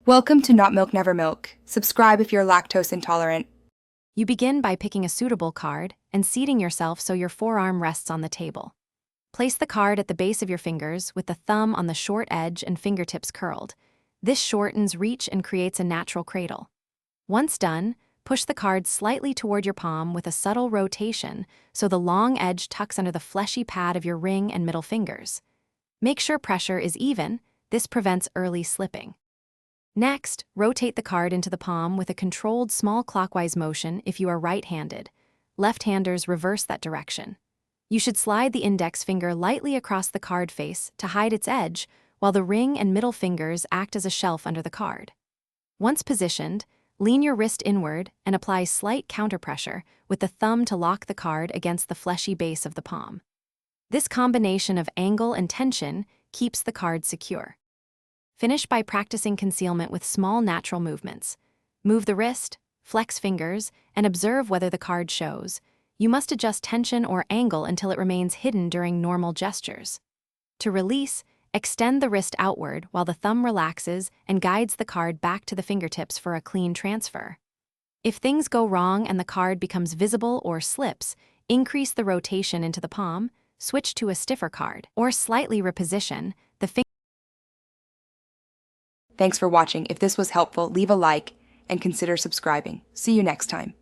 Welcome to Not Milk Never Milk. Subscribe if you're lactose intolerant. You begin by picking a suitable card and seating yourself so your forearm rests on the table. Place the card at the base of your fingers with the thumb on the short edge and fingertips curled. This shortens reach and creates a natural cradle. Once done, push the card slightly toward your palm with a subtle rotation so the long edge tucks under the fleshy pad of your ring and middle fingers. Make sure pressure is even. This prevents early slipping. Next, rotate the card into the palm with a controlled small clockwise motion if you are right-handed. Left-handers reverse that direction. You should slide the index finger lightly across the card face to hide its edge, while the ring and middle fingers act as a shelf under the card. Once positioned, lean your wrist inward and apply slight counterpressure with the thumb to lock the card against the fleshy base of the palm. This combination of angle and tension keeps the card secure. Finish by practicing concealment with small natural movements. Move the wrist, flex fingers, and observe whether the card shows. You must adjust tension or angle until it remains hidden during normal gestures. To release, extend the wrist outward while the thumb relaxes and guides the card back to the fingertips for a clean transfer. If things go wrong and the card becomes visible or slips, increase the rotation into the palm, switch to a stiffer card, or slightly reposition the finger. Thanks for watching. If this was helpful, leave a like and consider subscribing. See you next time.